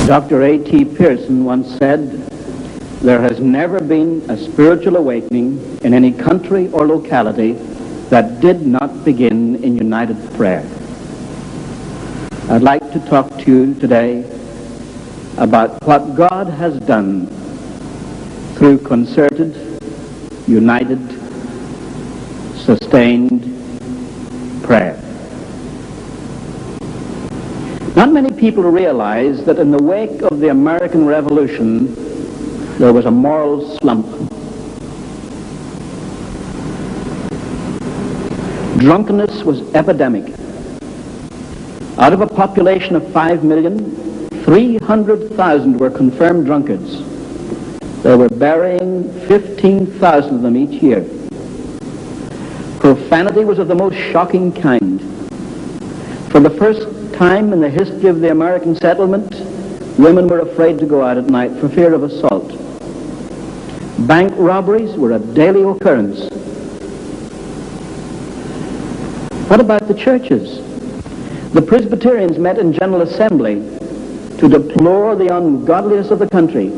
Dr. A.T. Pearson once said, "There has never been a spiritual awakening in any country or locality that did not begin in united prayer." I'd like to talk to you today about what God has done through concerted, united, sustained prayer. Not many people realize that in the wake of the American Revolution, there was a moral slump. Drunkenness was epidemic. Out of a population of 5 million, 300,000 were confirmed drunkards. They were burying 15,000 of them each year. Profanity was of the most shocking kind. For the first time in the history of the American settlement, women were afraid to go out at night for fear of assault. Bank robberies were a daily occurrence. What about the churches? The Presbyterians met in General Assembly to deplore the ungodliness of the country.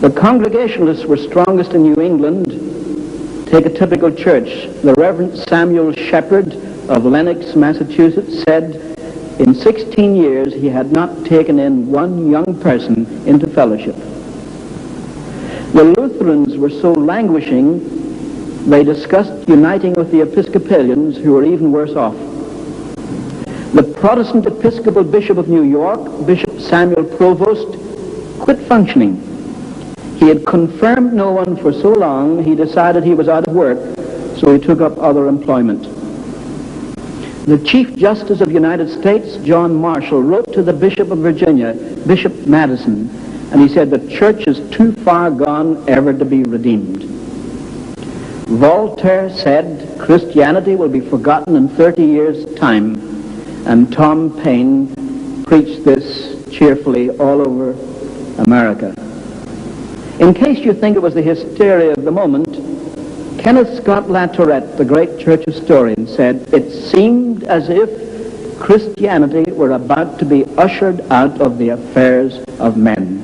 The Congregationalists were strongest in New England. Take a typical church. The Reverend Samuel Shepherd of Lenox, Massachusetts, said in 16 years he had not taken in one young person into fellowship. The Lutherans were so languishing, they discussed uniting with the Episcopalians, who were even worse off. The Protestant Episcopal Bishop of New York, Bishop Samuel Provost, quit functioning. He had confirmed no one for so long, he decided he was out of work, so he took up other employment. The Chief Justice of the United States, John Marshall, wrote to the Bishop of Virginia, Bishop Madison, and he said, "The church is too far gone ever to be redeemed." Voltaire said, "Christianity will be forgotten in 30 years' time," and Tom Paine preached this cheerfully all over America. In case you think it was the hysteria of the moment, Kenneth Scott Latourette, the great church historian, said, "It seemed as if Christianity were about to be ushered out of the affairs of men.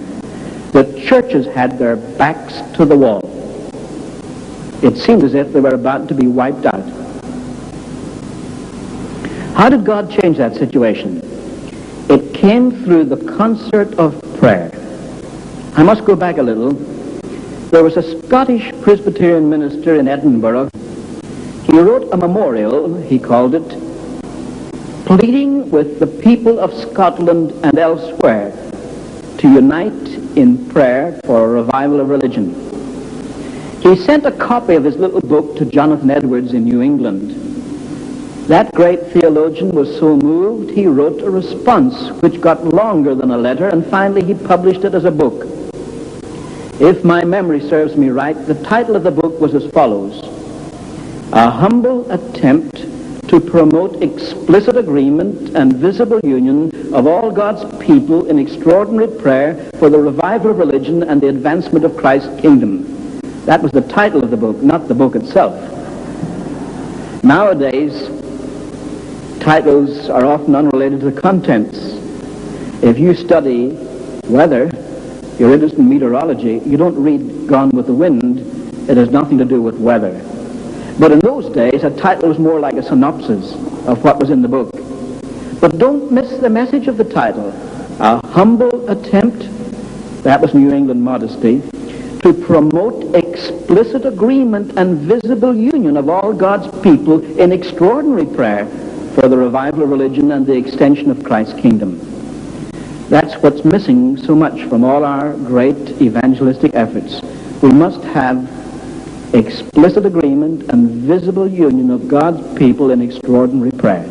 The churches had their backs to the wall. It seemed as if they were about to be wiped out." How did God change that situation? It came through the concert of prayer. I must go back a little. There was a Scottish Presbyterian minister in Edinburgh. He wrote a memorial, he called it, pleading with the people of Scotland and elsewhere to unite in prayer for a revival of religion. He sent a copy of his little book to Jonathan Edwards in New England. That great theologian was so moved, he wrote a response which got longer than a letter, and finally he published it as a book. If my memory serves me right, the title of the book was as follows: "A humble attempt to promote explicit agreement and visible union of all God's people in extraordinary prayer for the revival of religion and the advancement of Christ's kingdom." That was the title of the book, not the book itself. Nowadays, titles are often unrelated to the contents. If you study weather, you're interested in meteorology, you don't read Gone with the Wind. It has nothing to do with weather. But in those days, a title was more like a synopsis of what was in the book. But don't miss the message of the title. A humble attempt, that was New England modesty, to promote explicit agreement and visible union of all God's people in extraordinary prayer for the revival of religion and the extension of Christ's kingdom. That's what's missing so much from all our great evangelistic efforts. We must have explicit agreement and visible union of God's people in extraordinary prayer.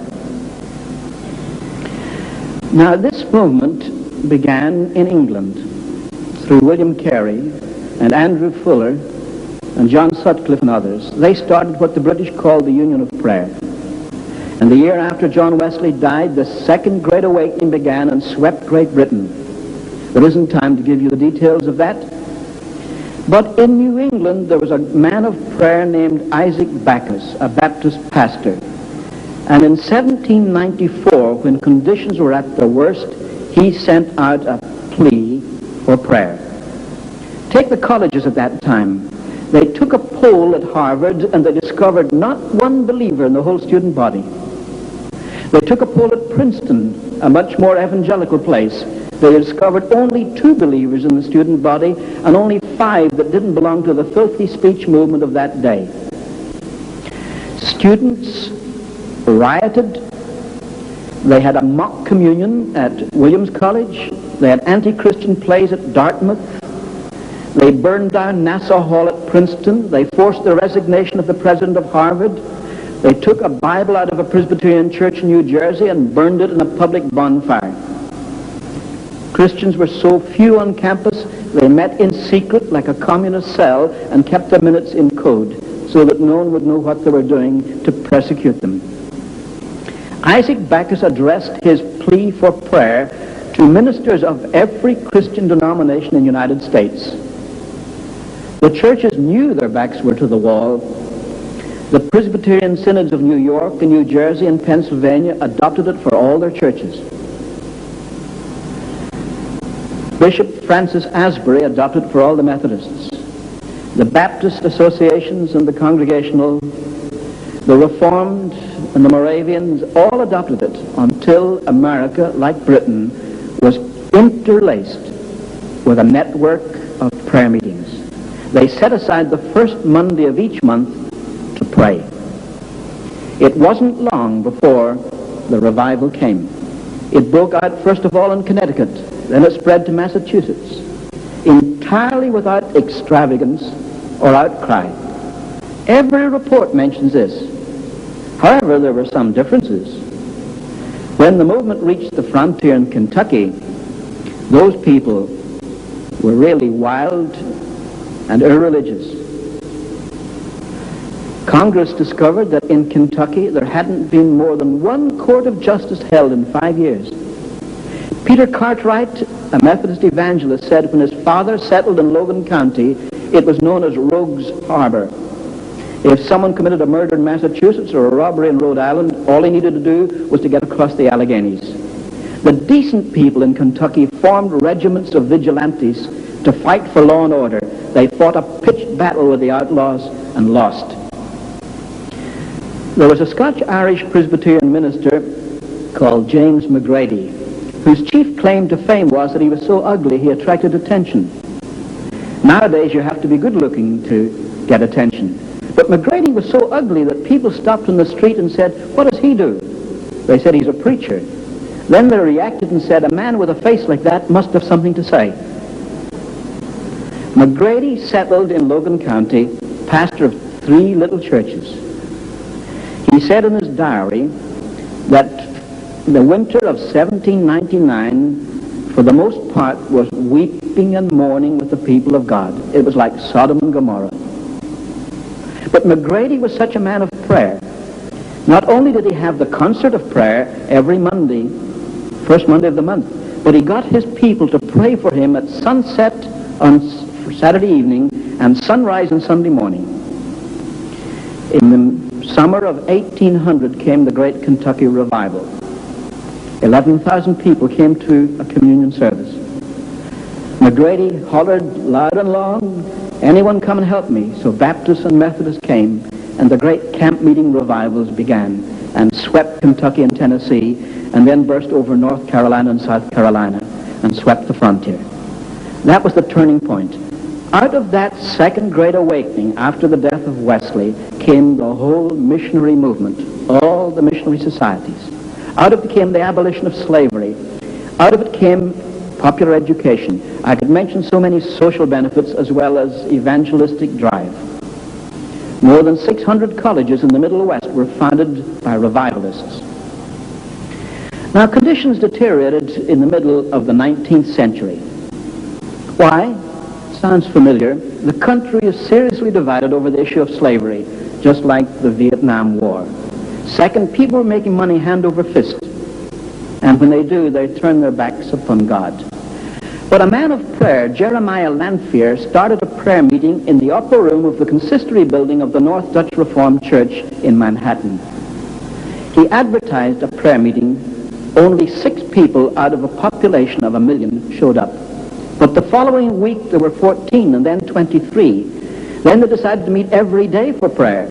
Now, this movement began in England through William Carey and Andrew Fuller and John Sutcliffe and others. They started what the British called the Union of Prayer. And the year after John Wesley died, the Second Great Awakening began and swept Great Britain. There isn't time to give you the details of that. But in New England, there was a man of prayer named Isaac Backus, a Baptist pastor. And in 1794, when conditions were at their worst, he sent out a plea for prayer. Take the colleges at that time. They took a poll at Harvard and they discovered not one believer in the whole student body. They took a poll at Princeton, a much more evangelical place. They discovered only 2 believers in the student body and only 5 that didn't belong to the filthy speech movement of that day. Students rioted. They had a mock communion at Williams College. They had anti-Christian plays at Dartmouth. They burned down Nassau Hall at Princeton. They forced the resignation of the president of Harvard. They took a Bible out of a Presbyterian church in New Jersey and burned it in a public bonfire. Christians were so few on campus, they met in secret like a communist cell and kept their minutes in code so that no one would know what they were doing to persecute them. Isaac Backus addressed his plea for prayer to ministers of every Christian denomination in the United States. The churches knew their backs were to the wall. The Presbyterian synods of New York and New Jersey and Pennsylvania adopted it for all their churches. Bishop Francis Asbury adopted it for all the Methodists. The Baptist associations and the Congregational, the Reformed and the Moravians all adopted it until America, like Britain, was interlaced with a network of prayer meetings. They set aside the first Monday of each month to pray. It wasn't long before the revival came. It broke out first of all in Connecticut, then it spread to Massachusetts, entirely without extravagance or outcry. Every report mentions this. However, there were some differences. When the movement reached the frontier in Kentucky, those people were really wild and irreligious. Congress discovered that in Kentucky there hadn't been more than 1 court of justice held in 5 years. Peter Cartwright, a Methodist evangelist, said when his father settled in Logan County, it was known as Rogues Harbor. If someone committed a murder in Massachusetts or a robbery in Rhode Island, all he needed to do was to get across the Alleghenies. The decent people in Kentucky formed regiments of vigilantes to fight for law and order. They fought a pitched battle with the outlaws and lost. There was a Scotch-Irish Presbyterian minister called James McGrady, whose chief claim to fame was that he was so ugly he attracted attention. Nowadays you have to be good-looking to get attention. But McGrady was so ugly that people stopped in the street and said, "What does he do?" They said, "He's a preacher." Then they reacted and said, "A man with a face like that must have something to say." McGrady settled in Logan County, pastor of 3 little churches. He said in his diary that the winter of 1799, for the most part, was weeping and mourning with the people of God. It was like Sodom and Gomorrah. But McGrady was such a man of prayer. Not only did he have the concert of prayer every Monday, first Monday of the month, but he got his people to pray for him at sunset on Saturday evening and sunrise on Sunday morning. In the summer of 1800 came the Great Kentucky Revival. 11,000 people came to a communion service. McGrady hollered loud and long, "Anyone come and help me?" So Baptists and Methodists came, and the great camp meeting revivals began and swept Kentucky and Tennessee, and then burst over North Carolina and South Carolina and swept the frontier. That was the turning point. Out of that second great awakening after the death of Wesley came the whole missionary movement, all the missionary societies. Out of it came the abolition of slavery. Out of it came popular education. I could mention so many social benefits as well as evangelistic drive. More than 600 colleges in the Middle West were founded by revivalists. Now, conditions deteriorated in the middle of the 19th century. Why? Sounds familiar. The country is seriously divided over the issue of slavery, just like the Vietnam War. Second, people are making money hand over fist. And when they do, they turn their backs upon God. But a man of prayer, Jeremiah Lanphier, started a prayer meeting in the upper room of the consistory building of the North Dutch Reformed Church in Manhattan. He advertised a prayer meeting Only 6 people out of a population of 1 million showed up. But the following week there were 14 and then 23. Then they decided to meet every day for prayer.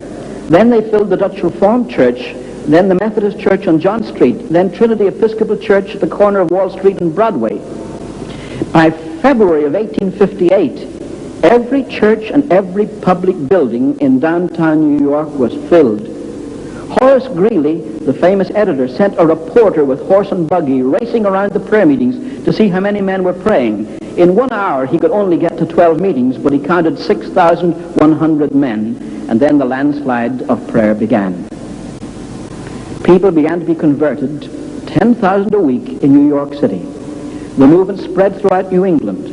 Then they filled the Dutch Reformed Church, then the Methodist Church on John Street, then Trinity Episcopal Church at the corner of Wall Street and Broadway. By February of 1858, every church and every public building in downtown New York was filled. Horace Greeley, the famous editor, sent a reporter with horse and buggy racing around the prayer meetings to see how many men were praying. In 1 hour, he could only get to 12 meetings, but he counted 6,100 men, and then the landslide of prayer began. People began to be converted, 10,000 a week in New York City. The movement spread throughout New England.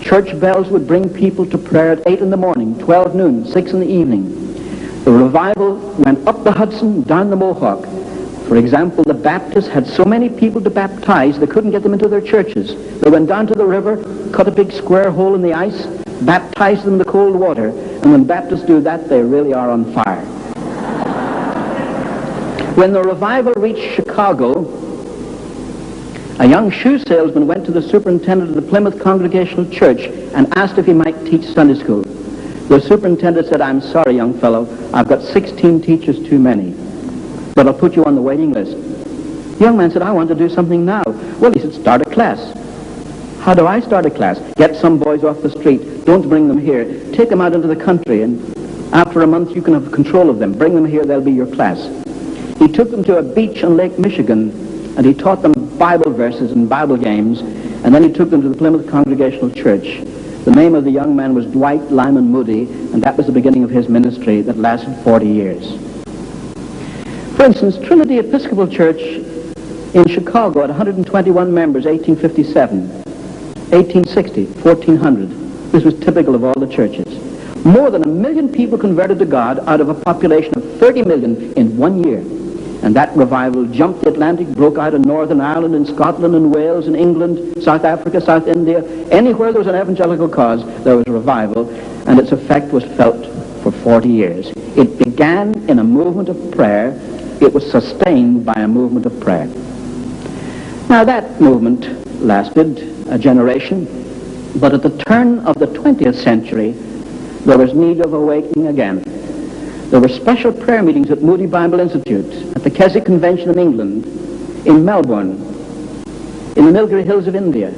Church bells would bring people to prayer at 8 in the morning, 12 noon, 6 in the evening. The revival went up the Hudson, down the Mohawk. For example, the Baptists had so many people to baptize, they couldn't get them into their churches. They went down to the river, cut a big square hole in the ice, baptized them in the cold water, and when Baptists do that, they really are on fire. When the revival reached Chicago, a young shoe salesman went to the superintendent of the Plymouth Congregational Church and asked if he might teach Sunday school. The superintendent said, "I'm sorry, young fellow, I've got 16 teachers too many, but I'll put you on the waiting list." The young man said, "I want to do something now." Well, he said, "Start a class." "How do I start a class?" "Get some boys off the street. Don't bring them here. Take them out into the country, and after a month you can have control of them. Bring them here, they'll be your class." He took them to a beach on Lake Michigan, and he taught them Bible verses and Bible games, and then he took them to the Plymouth Congregational Church. The name of the young man was Dwight Lyman Moody, and that was the beginning of his ministry that lasted 40 years. For instance, Trinity Episcopal Church in Chicago had 121 members, 1857. 1860, 1,400. This was typical of all the churches. More than 1 million people converted to God out of a population of 30 million in 1 year. And that revival jumped the Atlantic, broke out in Northern Ireland, in Scotland, in Wales, in England, South Africa, South India. Anywhere there was an evangelical cause, there was a revival, and its effect was felt for 40 years. It began in a movement of prayer. It was sustained by a movement of prayer. Now that movement lasted a generation, but at the turn of the 20th century, there was need of awakening again. There were special prayer meetings at Moody Bible Institute, at the Keswick Convention in England, in Melbourne, in the Nilgiri Hills of India,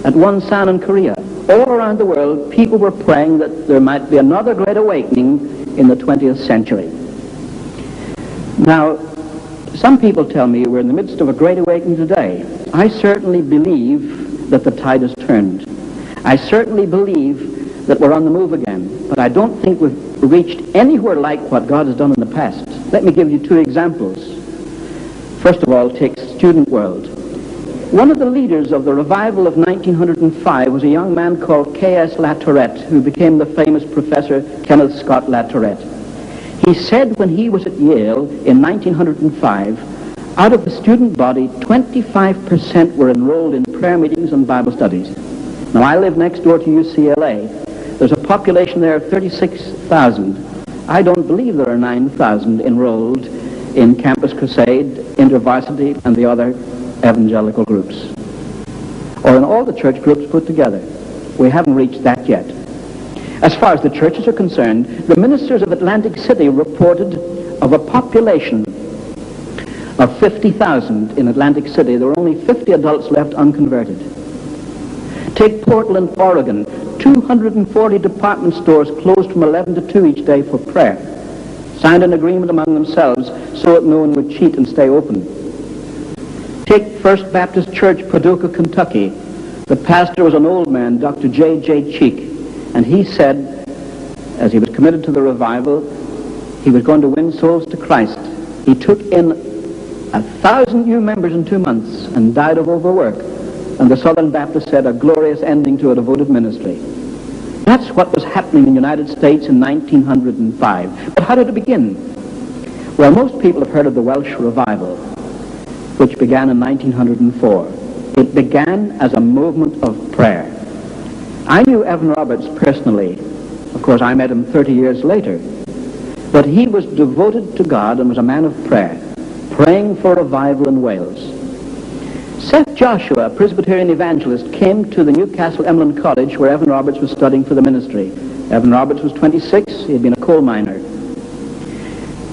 at Wonsan in Korea. All around the world, people were praying that there might be another great awakening in the 20th century. Now, some people tell me we're in the midst of a great awakening today. I certainly believe that the tide has turned. I certainly believe that we're on the move again, but I don't think we've reached anywhere like what God has done in the past. Let me give you 2 examples. First of all, take student world. One of the leaders of the revival of 1905 was a young man called K.S. Latourette, who became the famous Professor Kenneth Scott Latourette. He said when he was at Yale in 1905, out of the student body, 25% were enrolled in prayer meetings and Bible studies. Now, I live next door to UCLA. There's a population there of 36,000. I don't believe there are 9,000 enrolled in Campus Crusade, InterVarsity, and the other evangelical groups, or in all the church groups put together. We haven't reached that yet. As far as the churches are concerned, the ministers of Atlantic City reported of a population of 50,000 in Atlantic City. There were only 50 adults left unconverted. Take Portland, Oregon. 240 department stores closed from 11 to 2 each day for prayer. Signed an agreement among themselves so that no one would cheat and stay open. Take First Baptist Church, Paducah, Kentucky. The pastor was an old man, Dr. J.J. Cheek, and he said, as he was committed to the revival, he was going to win souls to Christ. He took in 1,000 new members in 2 months and died of overwork. And the Southern Baptists said, a glorious ending to a devoted ministry. That's what was happening in the United States in 1905. But how did it begin? Well, most people have heard of the Welsh Revival, which began in 1904. It began as a movement of prayer. I knew Edwin Roberts personally. Of course, I met him 30 years later. But he was devoted to God and was a man of prayer, praying for revival in Wales. Seth Joshua, a Presbyterian evangelist, came to the Newcastle Emlyn College where Evan Roberts was studying for the ministry. Evan Roberts was 26. He had been a coal miner.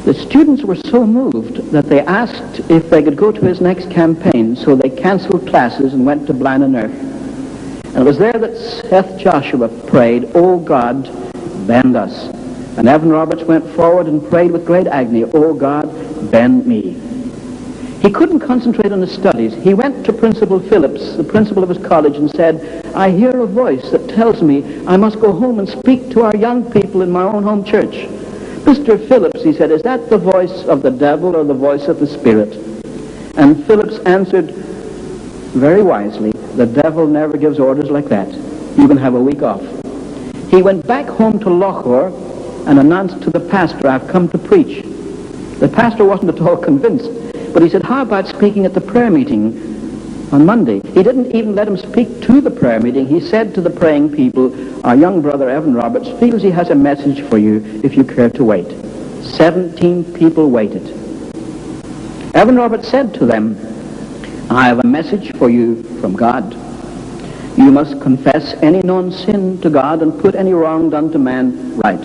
The students were so moved that they asked if they could go to his next campaign, so they canceled classes and went to Blaenau. And it was there that Seth Joshua prayed, "O God, bend us." And Evan Roberts went forward and prayed with great agony, "O God, bend me." He couldn't concentrate on his studies. He went to Principal Phillips, the principal of his college, and said, "I hear a voice that tells me I must go home and speak to our young people in my own home church." "Mr. Phillips," he said, "is that the voice of the devil or the voice of the Spirit?" And Phillips answered very wisely, "The devil never gives orders like that. You can have a week off." He went back home to Lochor and announced to the pastor, "I've come to preach." The pastor wasn't at all convinced, but he said, "How about speaking at the prayer meeting on Monday?" He didn't even let him speak to the prayer meeting. He said to the praying people, "Our young brother Evan Roberts feels he has a message for you if you care to wait." 17 people waited. Evan Roberts said to them, "I have a message for you from God. You must confess any known sin to God and put any wrong done to man right.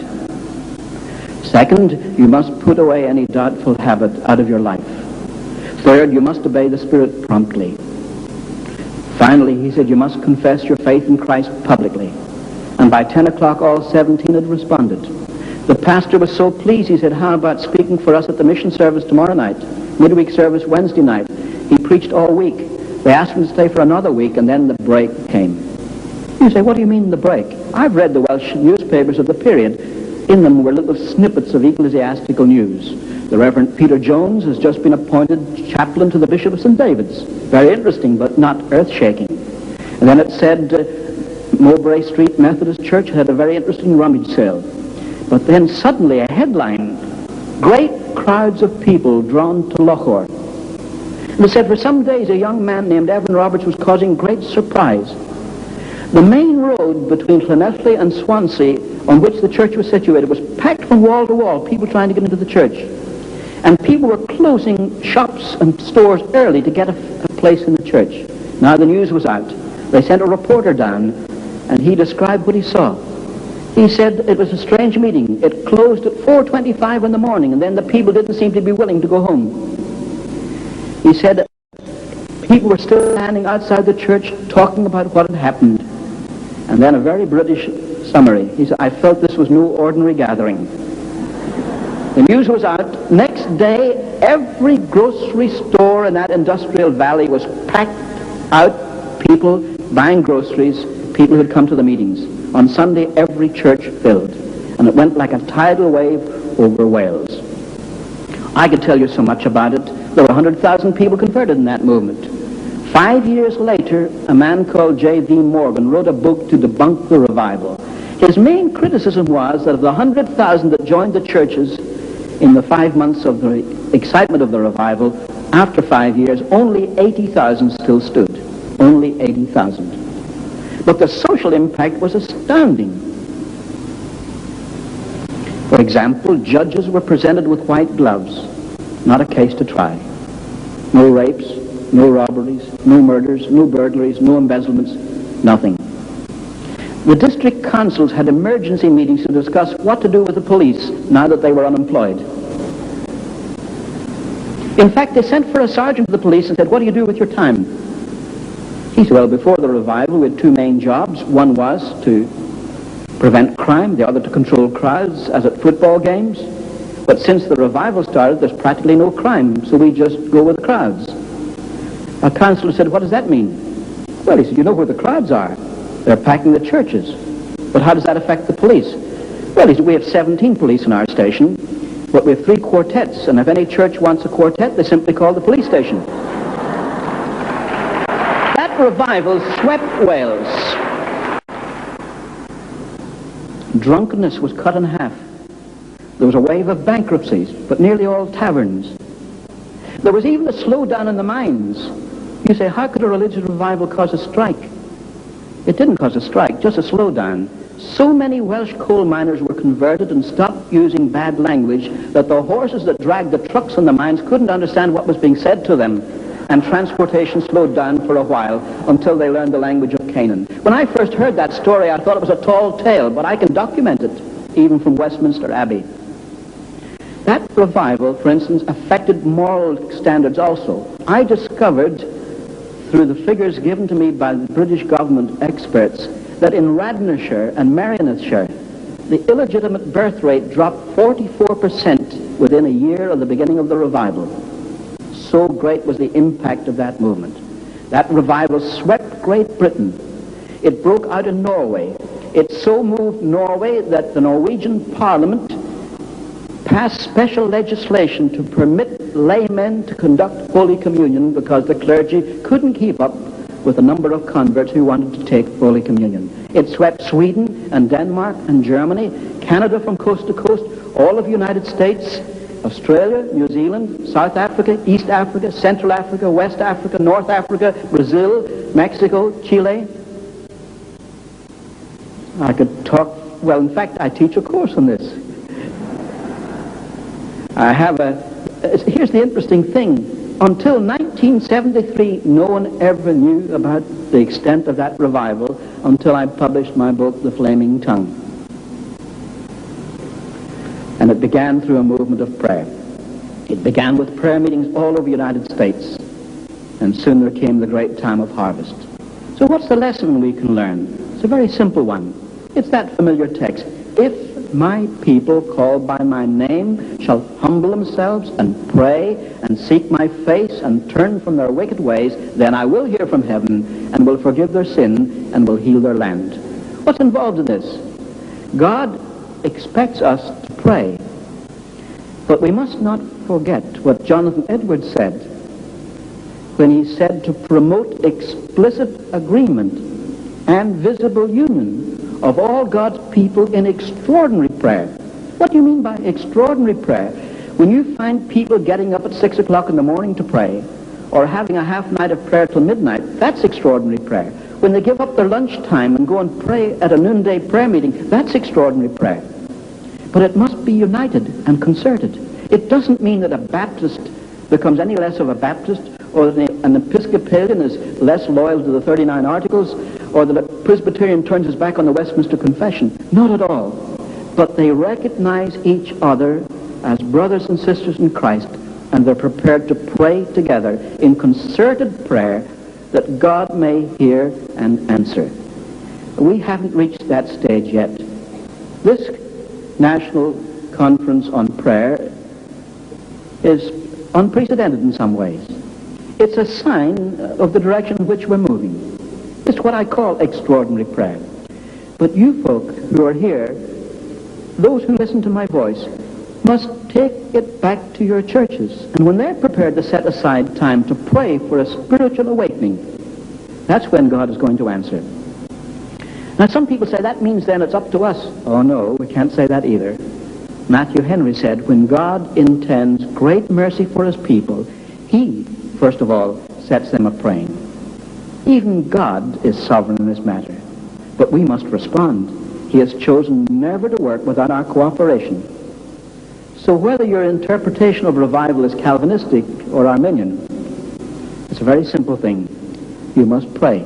Second, you must put away any doubtful habit out of your life. Third, you must obey the Spirit promptly. Finally," he said, "you must confess your faith in Christ publicly." And by 10 o'clock, all 17 had responded. The pastor was so pleased, he said, "How about speaking for us at the mission service tomorrow night, midweek service Wednesday night?" He preached all week. They asked him to stay for another week, and then the break came. You say, "What do you mean the break?" I've read the Welsh newspapers of the period. In them were little snippets of ecclesiastical news. The Reverend Peter Jones has just been appointed chaplain to the Bishop of St. David's. Very interesting, but not earth-shaking. And then it said Mowbray Street Methodist Church had a very interesting rummage sale. But then suddenly a headline, "Great crowds of people drawn to Lochor." And it said for some days a young man named Evan Roberts was causing great surprise. The main road between Llanelli and Swansea, on which the church was situated, was packed from wall to wall, people trying to get into the church. And people were closing shops and stores early to get a place in the church. Now the news was out. They sent a reporter down, and he described what he saw. He said it was a strange meeting. It closed at 4:25 in the morning, and then the people didn't seem to be willing to go home. He said people were still standing outside the church talking about what had happened. And then a very British summary. He said, "I felt this was no ordinary gathering." The news was out. Next day, every grocery store in that industrial valley was packed out, people buying groceries, people who had come to the meetings. On Sunday, every church filled. And it went like a tidal wave over Wales. I could tell you so much about it. There were 100,000 people converted in that movement. 5 years later, a man called J.V. Morgan wrote a book to debunk the revival. His main criticism was that of the 100,000 that joined the churches in the 5 months of the excitement of the revival, after 5 years, only 80,000 still stood. Only 80,000. But the social impact was astounding. For example, judges were presented with white gloves, not a case to try. No rapes, no robberies, no murders, no burglaries, no embezzlements, nothing. The district councils had emergency meetings to discuss what to do with the police now that they were unemployed. In fact, they sent for a sergeant of the police and said, "What do you do with your time?" He said, "Well, before the revival, we had two main jobs. One was to prevent crime, the other to control crowds, as at football games. But since the revival started, there's practically no crime, so we just go with the crowds." A councillor said, "What does that mean?" Well, he said, "You know where the crowds are. They're packing the churches. But how does that affect the police?" Well, he said, "We have 17 police in our station, but we have 3 quartets, and if any church wants a quartet, they simply call the police station." That revival swept Wales. Drunkenness was cut in half. There was a wave of bankruptcies, but nearly all taverns. There was even a slowdown in the mines. You say, how could a religious revival cause a strike? It didn't cause a strike, just a slowdown. So many Welsh coal miners were converted and stopped using bad language that the horses that dragged the trucks in the mines couldn't understand what was being said to them. and transportation slowed down for a while until they learned the language of Canaan. When I first heard that story, I thought it was a tall tale, but I can document it, even from Westminster Abbey. That revival, for instance, affected moral standards also. I discovered, through the figures given to me by the British government experts, that in Radnorshire and Merionethshire, the illegitimate birth rate dropped 44% within a year of the beginning of the revival. So great was the impact of that movement. That revival swept Great Britain. It broke out in Norway. It so moved Norway that the Norwegian Parliament passed special legislation to permit laymen to conduct Holy Communion because the clergy couldn't keep up with the number of converts who wanted to take Holy Communion. It swept Sweden and Denmark and Germany, Canada from coast to coast, all of the United States, Australia, New Zealand, South Africa, East Africa, Central Africa, West Africa, North Africa, Brazil, Mexico, Chile. I could talk, well, in fact, I teach a course on this. Here's the interesting thing. Until 1973, no one ever knew about the extent of that revival until I published my book, The Flaming Tongue. And it began through a movement of prayer. It began with prayer meetings all over the United States. And soon there came the great time of harvest. So what's the lesson we can learn? It's a very simple one. It's that familiar text. If my people called by my name shall humble themselves and pray and seek my face and turn from their wicked ways, then I will hear from heaven and will forgive their sin and will heal their land. What's involved in this? God expects us to pray. But we must not forget what Jonathan Edwards said when he said to promote explicit agreement and visible union of all God's people in extraordinary prayer. What do you mean by extraordinary prayer? When you find people getting up at 6 o'clock in the morning to pray, or having a half night of prayer till midnight, that's extraordinary prayer. When they give up their lunchtime and go and pray at a noonday prayer meeting, that's extraordinary prayer. But it must be united and concerted. It doesn't mean that a Baptist becomes any less of a Baptist, or that an Episcopalian is less loyal to the 39 Articles, or that a Presbyterian turns his back on the Westminster Confession. Not at all. But they recognize each other as brothers and sisters in Christ, and they're prepared to pray together in concerted prayer that God may hear and answer. We haven't reached that stage yet. This National Conference on Prayer is unprecedented in some ways. It's a sign of the direction in which we're moving. It's what I call extraordinary prayer. But you folk who are here, those who listen to my voice, must take it back to your churches. And when they're prepared to set aside time to pray for a spiritual awakening, that's when God is going to answer. Now some people say that means then it's up to us. Oh no, we can't say that either. Matthew Henry said, when God intends great mercy for his people, he, first of all, sets them a-praying. Even God is sovereign in this matter. But we must respond. He has chosen never to work without our cooperation. So whether your interpretation of revival is Calvinistic or Arminian, it's a very simple thing. You must pray.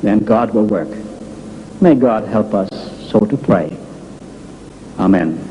Then God will work. May God help us so to pray. Amen.